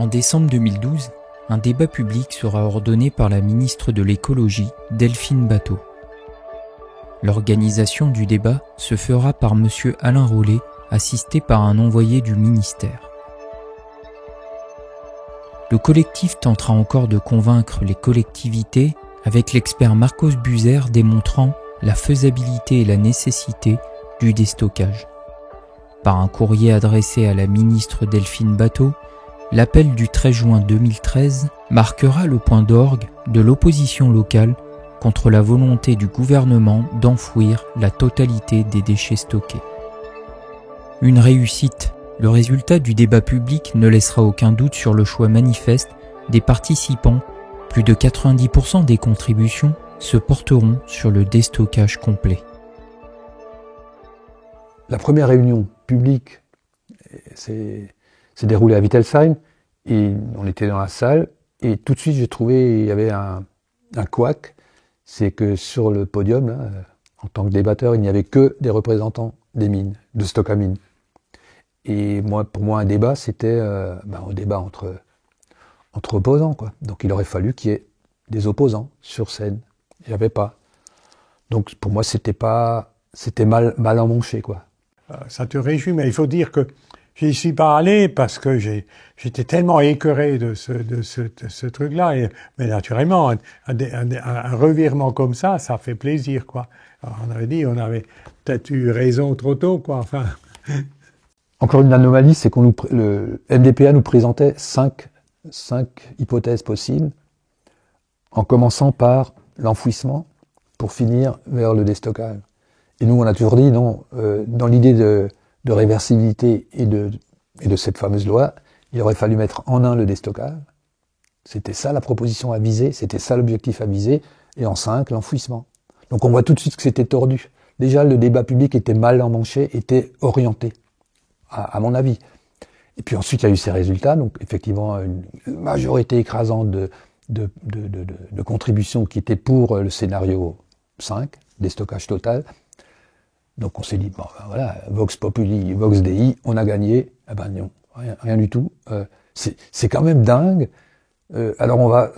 décembre 2012, un débat public sera ordonné par la ministre de l'Écologie, Delphine Batho. L'organisation du débat se fera par M. Alain Rollet, assisté par un envoyé du ministère. Le collectif tentera encore de convaincre les collectivités avec l'expert Marcos Buser démontrant la faisabilité et la nécessité du déstockage. Par un courrier adressé à la ministre Delphine Batho, l'appel du 13 juin 2013 marquera le point d'orgue de l'opposition locale contre la volonté du gouvernement d'enfouir la totalité des déchets stockés. Une réussite. Le résultat du débat public ne laissera aucun doute sur le choix manifeste des participants. Plus de 90% des contributions se porteront sur le déstockage complet. La première réunion publique s'est déroulée à Wittelsheim et on était dans la salle et tout de suite j'ai trouvé il y avait un couac, c'est que sur le podium, là, en tant que débatteur, il n'y avait que des représentants des mines, de Stocamine. Et pour moi, un débat, c'était un débat entre opposants, quoi. Donc il aurait fallu qu'il y ait des opposants sur scène. Il n'y avait pas. Donc pour moi, c'était mal emmanché, quoi. Ça te réjouit, mais il faut dire que j'y suis pas allé parce que j'étais tellement écœuré de ce truc-là. Mais naturellement, un revirement comme ça fait plaisir, quoi. Alors, on avait peut-être eu raison trop tôt, quoi. Enfin. Encore une anomalie, c'est le MDPA nous présentait cinq hypothèses possibles, en commençant par l'enfouissement pour finir vers le déstockage. Et nous, on a toujours dit non, dans l'idée de réversibilité et de cette fameuse loi, il aurait fallu mettre en un le déstockage. C'était ça la proposition à viser, c'était ça l'objectif à viser, et en 5, l'enfouissement. Donc on voit tout de suite que c'était tordu. Déjà, le débat public était mal emmanché, était orienté, à mon avis. Et puis ensuite, il y a eu ces résultats, donc effectivement, une majorité écrasante de contributions qui étaient pour le scénario 5, déstockage total. Donc on s'est dit, bon, ben voilà, Vox Populi, Vox Dei, on a gagné. Eh ben non, rien du tout. C'est quand même dingue. Alors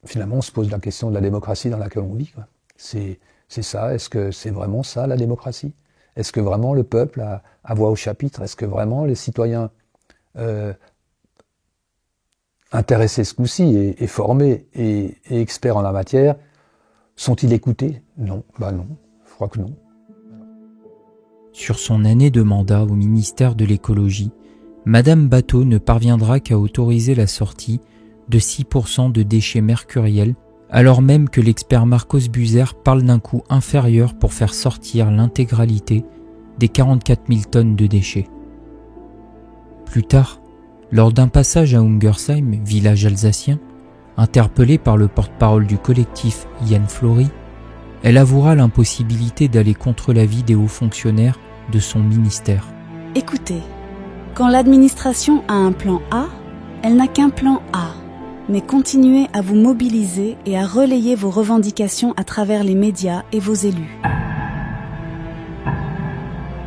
finalement, on se pose la question de la démocratie dans laquelle on vit, quoi. C'est ça, est-ce que c'est vraiment ça la démocratie? Est-ce que vraiment le peuple a voix au chapitre? Est-ce que vraiment les citoyens intéressés ce coup-ci et formés et experts en la matière sont-ils écoutés? Non, non, je crois que non. Sur son année de mandat au ministère de l'Écologie, Madame Batho ne parviendra qu'à autoriser la sortie de 6% de déchets mercuriels, alors même que l'expert Marcos Buser parle d'un coût inférieur pour faire sortir l'intégralité des 44 000 tonnes de déchets. Plus tard, lors d'un passage à Ungersheim, village alsacien, interpellée par le porte-parole du collectif Yann Flory, elle avouera l'impossibilité d'aller contre l'avis des hauts fonctionnaires de son ministère. Écoutez, quand l'administration a un plan A, elle n'a qu'un plan A, mais continuez à vous mobiliser et à relayer vos revendications à travers les médias et vos élus.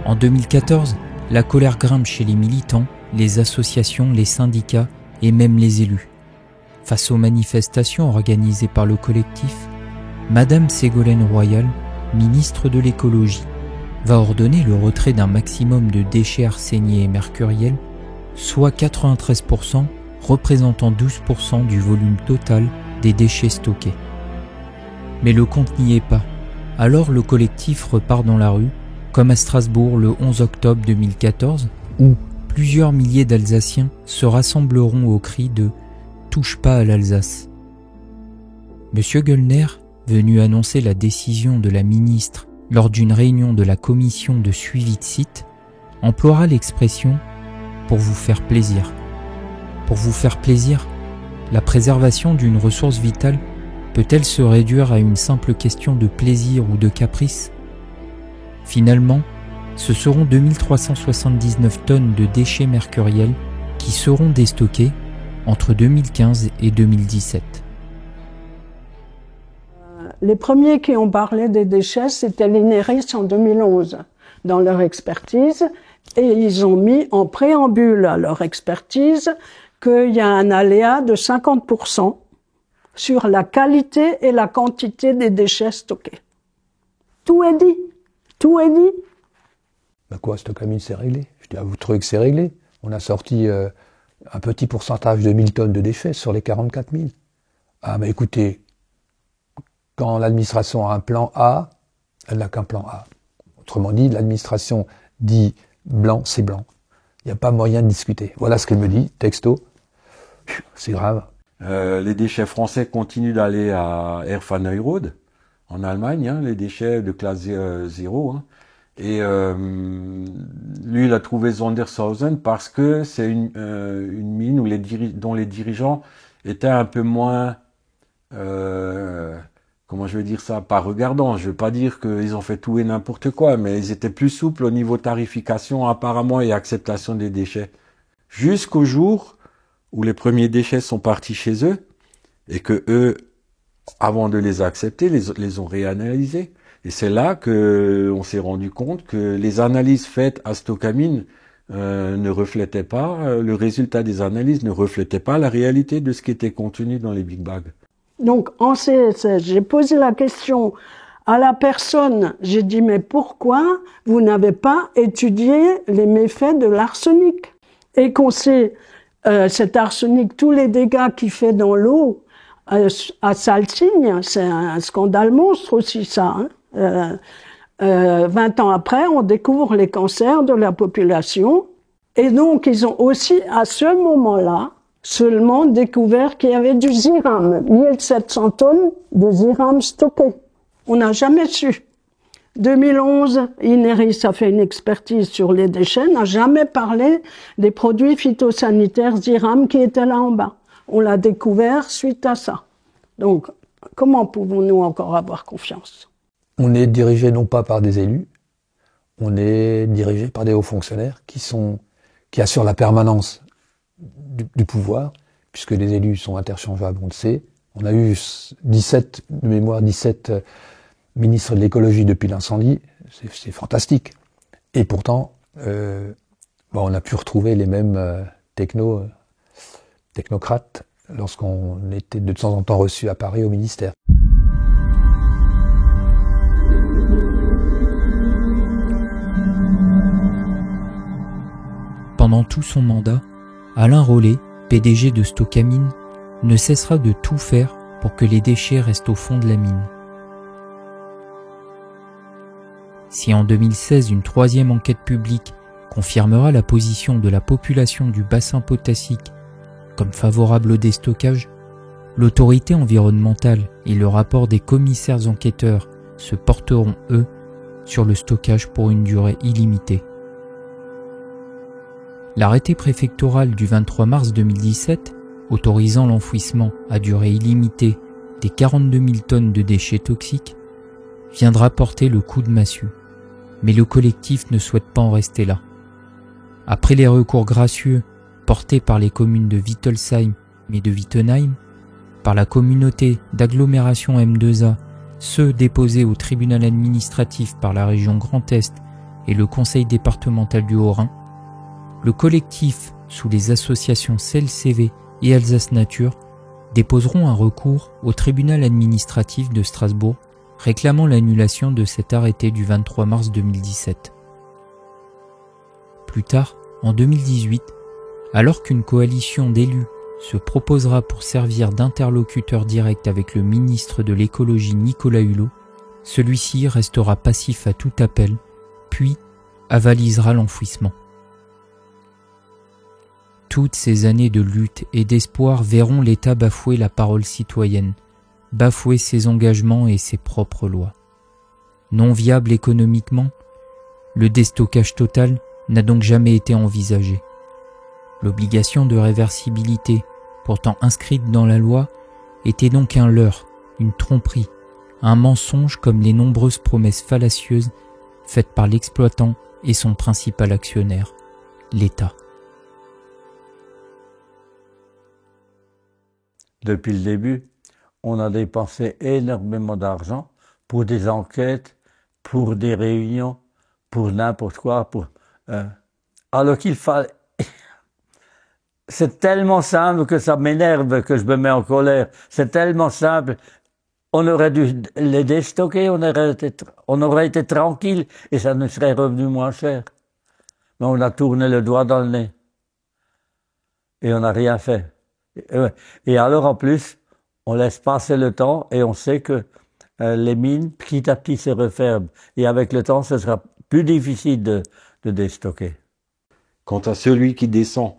En 2014, la colère grimpe chez les militants, les associations, les syndicats et même les élus. Face aux manifestations organisées par le collectif, Madame Ségolène Royal, ministre de l'Écologie, va ordonner le retrait d'un maximum de déchets arséniés et mercuriels, soit 93%, représentant 12% du volume total des déchets stockés. Mais le compte n'y est pas. Alors le collectif repart dans la rue, comme à Strasbourg le 11 octobre 2014, où plusieurs milliers d'Alsaciens se rassembleront au cri de « Touche pas à l'Alsace ». Monsieur Göllner, venu annoncer la décision de la ministre lors d'une réunion de la commission de suivi de site, emploiera l'expression « pour vous faire plaisir ». Pour vous faire plaisir, la préservation d'une ressource vitale peut-elle se réduire à une simple question de plaisir ou de caprice? Finalement, ce seront 2379 tonnes de déchets mercuriels qui seront déstockés entre 2015 et 2017. Les premiers qui ont parlé des déchets, c'était l'INERIS en 2011, dans leur expertise, et ils ont mis en préambule à leur expertise qu'il y a un aléa de 50% sur la qualité et la quantité des déchets stockés. Tout est dit. Tout est dit. Ben quoi, Stocamine, c'est réglé. Je dis à vous trouvez que c'est réglé. On a sorti un petit pourcentage de 1000 tonnes de déchets sur les 44 000. Ah, mais écoutez, quand l'administration a un plan A, elle n'a qu'un plan A. Autrement dit, l'administration dit blanc, c'est blanc. Il n'y a pas moyen de discuter. Voilà ce qu'elle me dit, texto. C'est grave. Les déchets français continuent d'aller à Erfaneuroth, en Allemagne, hein, les déchets de classe 0. Hein. Et lui, il a trouvé Sondershausen parce que c'est une mine où dont les dirigeants étaient un peu moins, comment je vais dire ça, pas regardants. Je veux pas dire qu'ils ont fait tout et n'importe quoi, mais ils étaient plus souples au niveau tarification apparemment et acceptation des déchets. Jusqu'au jour où les premiers déchets sont partis chez eux et que eux, avant de les accepter, les ont réanalysés. Et c'est là que on s'est rendu compte que les analyses faites à Stocamine ne reflétaient pas, le résultat des analyses ne reflétait pas la réalité de ce qui était contenu dans les big bags. Donc, en CSS, j'ai posé la question à la personne, j'ai dit, mais pourquoi vous n'avez pas étudié les méfaits de l'arsenic? Et qu'on sait, cet arsenic, tous les dégâts qu'il fait dans l'eau, à Salsigne, c'est un scandale monstre aussi, ça. Hein. 20 ans après, on découvre les cancers de la population. Et donc, ils ont aussi, à ce moment-là, seulement découvert qu'il y avait du ziram, 1700 tonnes de ziram stocké. On n'a jamais su. 2011, Ineris a fait une expertise sur les déchets, n'a jamais parlé des produits phytosanitaires ziram qui étaient là en bas. On l'a découvert suite à ça. Donc, comment pouvons-nous encore avoir confiance? On est dirigé non pas par des élus, on est dirigé par des hauts fonctionnaires qui assurent la permanence du pouvoir, puisque les élus sont interchangeables, on le sait. On a eu 17 ministres de l'écologie depuis l'incendie, c'est fantastique. Et pourtant, on a pu retrouver les mêmes technocrates lorsqu'on était de temps en temps reçus à Paris au ministère. Pendant tout son mandat, Alain Rollet, PDG de Stocamine, ne cessera de tout faire pour que les déchets restent au fond de la mine. Si en 2016 une troisième enquête publique confirmera la position de la population du bassin potassique comme favorable au déstockage, l'autorité environnementale et le rapport des commissaires enquêteurs se porteront, eux, sur le stockage pour une durée illimitée. L'arrêté préfectoral du 23 mars 2017, autorisant l'enfouissement à durée illimitée des 42 000 tonnes de déchets toxiques, viendra porter le coup de massue. Mais le collectif ne souhaite pas en rester là. Après les recours gracieux portés par les communes de Wittelsheim et de Wittenheim, par la communauté d'agglomération M2A, ceux déposés au tribunal administratif par la région Grand Est et le conseil départemental du Haut-Rhin, le collectif, sous les associations CELCV et Alsace Nature, déposeront un recours au tribunal administratif de Strasbourg réclamant l'annulation de cet arrêté du 23 mars 2017. Plus tard, en 2018, alors qu'une coalition d'élus se proposera pour servir d'interlocuteur direct avec le ministre de l'écologie Nicolas Hulot, celui-ci restera passif à tout appel, puis avalisera l'enfouissement. Toutes ces années de lutte et d'espoir verront l'État bafouer la parole citoyenne, bafouer ses engagements et ses propres lois. Non viable économiquement, le déstockage total n'a donc jamais été envisagé. L'obligation de réversibilité, pourtant inscrite dans la loi, était donc un leurre, une tromperie, un mensonge comme les nombreuses promesses fallacieuses faites par l'exploitant et son principal actionnaire, l'État. Depuis le début, on a dépensé énormément d'argent pour des enquêtes, pour des réunions, pour n'importe quoi, alors qu'il fallait c'est tellement simple que ça m'énerve, que je me mets en colère. C'est tellement simple. On aurait dû les déstocker, on aurait été tranquille et ça nous serait revenu moins cher. Mais on a tourné le doigt dans le nez. Et on n'a rien fait. Et alors, en plus, on laisse passer le temps et on sait que les mines, petit à petit, se referment. Et avec le temps, ce sera plus difficile de déstocker. Quant à celui qui descend,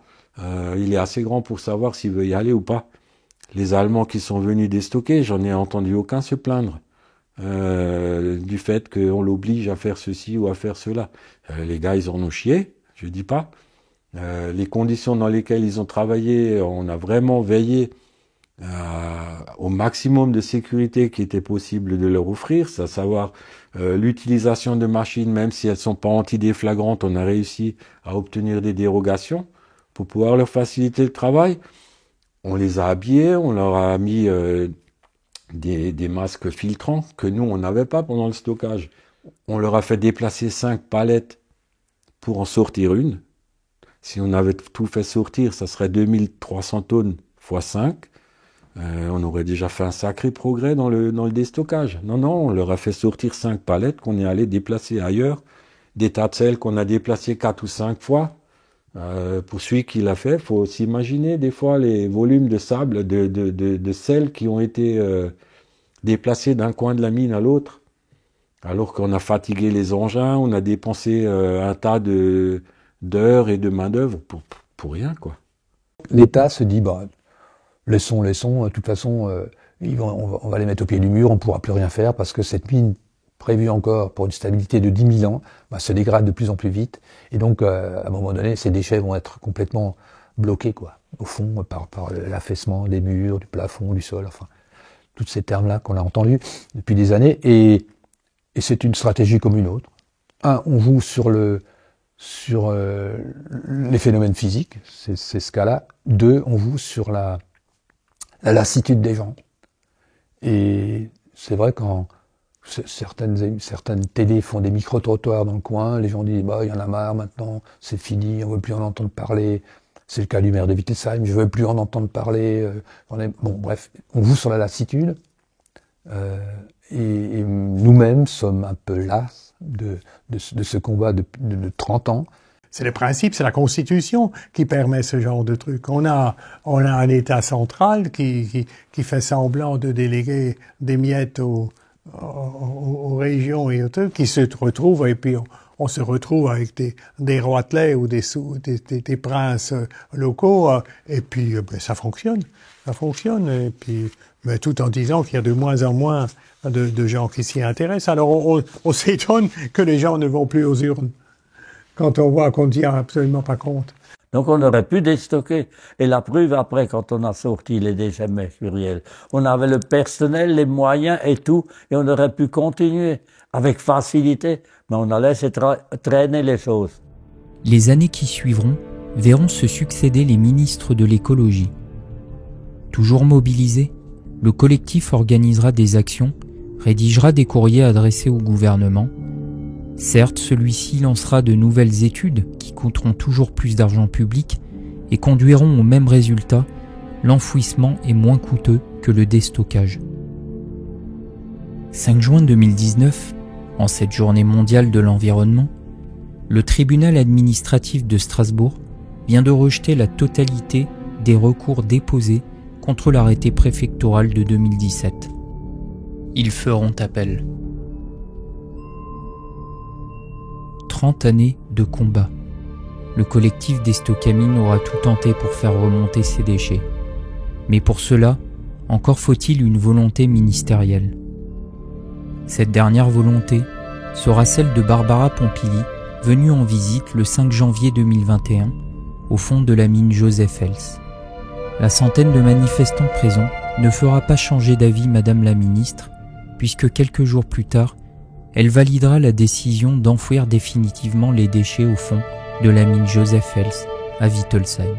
il est assez grand pour savoir s'il veut y aller ou pas. Les Allemands qui sont venus déstocker, j'en ai entendu aucun se plaindre du fait qu'on l'oblige à faire ceci ou à faire cela. Les gars, ils en ont chié, je dis pas. Les conditions dans lesquelles ils ont travaillé, on a vraiment veillé au maximum de sécurité qui était possible de leur offrir, c'est à savoir l'utilisation de machines, même si elles sont pas antidéflagrantes, on a réussi à obtenir des dérogations pour pouvoir leur faciliter le travail. On les a habillés, on leur a mis des masques filtrants que nous, on n'avait pas pendant le stockage. On leur a fait déplacer 5 palettes pour en sortir une. Si on avait tout fait sortir, ça serait 2300 tonnes x 5. On aurait déjà fait un sacré progrès dans le déstockage. Non, on leur a fait sortir 5 palettes qu'on est allé déplacer ailleurs. Des tas de sel qu'on a déplacés 4 ou 5 fois. Pour celui qui l'a fait, faut s'imaginer des fois les volumes de sable, de sel qui ont été déplacés d'un coin de la mine à l'autre. Alors qu'on a fatigué les engins, on a dépensé un tas d'heures et de main-d'œuvre pour rien, quoi. L'État se dit, laissons, de toute façon, on va les mettre au pied du mur, on ne pourra plus rien faire parce que cette mine, prévue encore pour une stabilité de 10 000 ans, se dégrade de plus en plus vite. Et donc, à un moment donné, ces déchets vont être complètement bloqués, quoi, au fond, par l'affaissement des murs, du plafond, du sol, enfin, tous ces termes-là qu'on a entendus depuis des années. Et c'est une stratégie comme une autre. On joue sur les phénomènes physiques, c'est ce cas-là. 2, on joue sur la lassitude des gens. Et c'est vrai quand certaines télés font des micro-trottoirs dans le coin, les gens disent il y en a marre maintenant, c'est fini, on veut plus en entendre parler. C'est le cas du maire de Wittelsheim, je veux plus en entendre parler. Bref, on joue sur la lassitude. Et nous-mêmes sommes un peu las de ce combat de 30 ans. C'est le principe, c'est la Constitution qui permet ce genre de truc. On a un État central qui fait semblant de déléguer des miettes aux régions et aux trucs, qui se retrouvent, et puis on se retrouve avec des roitelets ou des princes locaux, et puis ça fonctionne, et puis mais tout en disant qu'il y a de moins en moins de gens qui s'y intéressent. Alors on s'étonne que les gens ne vont plus aux urnes quand on voit qu'on ne tient absolument pas compte. Donc on aurait pu déstocker. Et la preuve après, quand on a sorti les déchets méthuriels, on avait le personnel, les moyens et tout, et on aurait pu continuer avec facilité, mais on a laissé traîner les choses. Les années qui suivront verront se succéder les ministres de l'écologie. Toujours mobilisé, le collectif organisera des actions, rédigera des courriers adressés au gouvernement. Certes, celui-ci lancera de nouvelles études qui coûteront toujours plus d'argent public et conduiront au même résultat, l'enfouissement est moins coûteux que le déstockage. 5 juin 2019, en cette journée mondiale de l'environnement, le tribunal administratif de Strasbourg vient de rejeter la totalité des recours déposés contre l'arrêté préfectoral de 2017. Ils feront appel. 30 années de combat. Le collectif Destocamine aura tout tenté pour faire remonter ces déchets. Mais pour cela, encore faut-il une volonté ministérielle. Cette dernière volonté sera celle de Barbara Pompili, venue en visite le 5 janvier 2021 au fond de la mine JosephEls. La centaine de manifestants présents ne fera pas changer d'avis Madame la Ministre, puisque quelques jours plus tard, elle validera la décision d'enfouir définitivement les déchets au fond de la mine Joseph Els à Wittelsheim.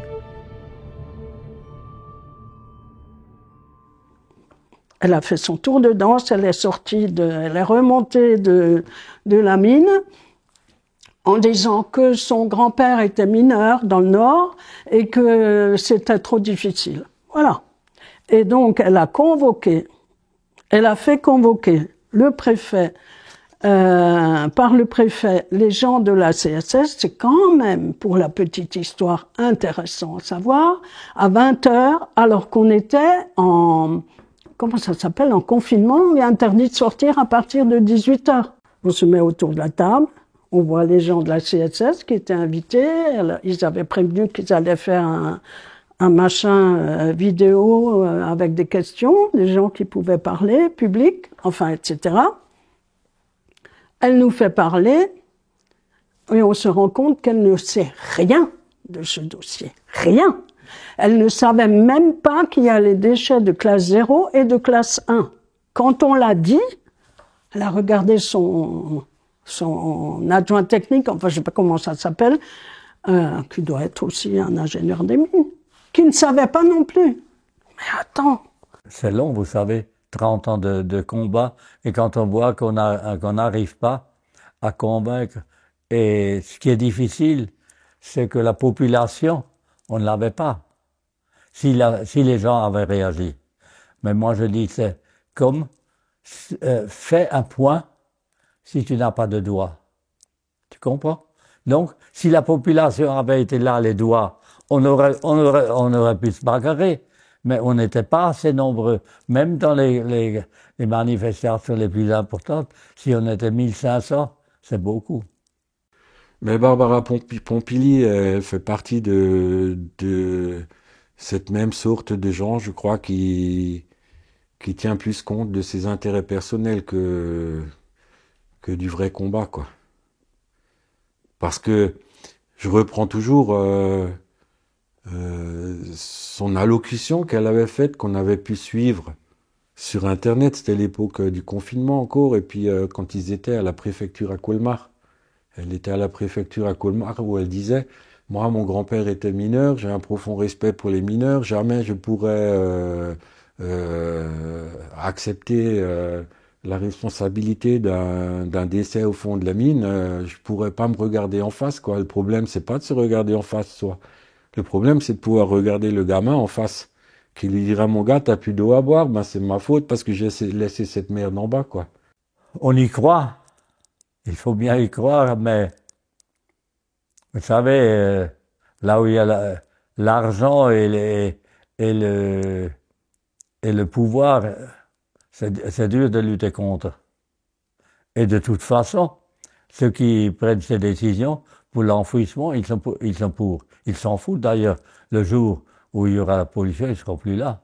Elle a fait son tour de danse, elle est remontée de la mine, en disant que son grand-père était mineur dans le Nord et que c'était trop difficile. Voilà. Et donc, elle a fait convoquer le préfet, par le préfet, les gens de la CSS. C'est quand même, pour la petite histoire, intéressant à savoir, à 20h, alors qu'on était en confinement, et interdit de sortir à partir de 18h. On se met autour de la table, on voit les gens de la CSS qui étaient invités, ils avaient prévenu qu'ils allaient faire un machin vidéo avec des questions, des gens qui pouvaient parler, public, enfin, etc. Elle nous fait parler, et on se rend compte qu'elle ne sait rien de ce dossier. Rien. Elle ne savait même pas qu'il y a les déchets de classe 0 et de classe 1. Quand on l'a dit, elle a regardé son adjoint technique, enfin je sais pas comment ça s'appelle, qui doit être aussi un ingénieur des mines, qui ne savait pas non plus. Mais attends. C'est long, vous savez, 30 ans de combat, et quand on voit qu'on n'arrive pas à convaincre, et ce qui est difficile, c'est que la population, on ne l'avait pas. Si les gens avaient réagi. Mais moi je dis, c'est comme, fais un point si tu n'as pas de doigts. Tu comprends? Donc, si la population avait été là, les doigts, on aurait pu se bagarrer. Mais on n'était pas assez nombreux. Même dans les manifestations les plus importantes, si on était 1500, c'est beaucoup. Mais Barbara Pompili, elle fait partie de cette même sorte de gens, je crois, qui tient plus compte de ses intérêts personnels que du vrai combat, quoi. Parce que je reprends toujours son allocution qu'elle avait faite, qu'on avait pu suivre sur Internet. C'était l'époque du confinement encore, et puis quand ils étaient à la préfecture à Colmar. Elle était à la préfecture à Colmar où elle disait « Moi, mon grand-père était mineur, j'ai un profond respect pour les mineurs, jamais je pourrais accepter la responsabilité d'un décès au fond de la mine, je pourrais pas me regarder en face, quoi. Le problème, c'est pas de se regarder en face, soi. Le problème, c'est de pouvoir regarder le gamin en face, qui lui dira, mon gars, t'as plus d'eau à boire, ben c'est ma faute parce que j'ai laissé cette merde en bas, quoi. » On y croit. Il faut bien y croire, mais vous savez, là où il y a l'argent et le pouvoir, c'est dur de lutter contre. Et de toute façon, ceux qui prennent ces décisions pour l'enfouissement, ils sont pour. Ils s'en foutent d'ailleurs. Le jour où il y aura la pollution, ils ne seront plus là.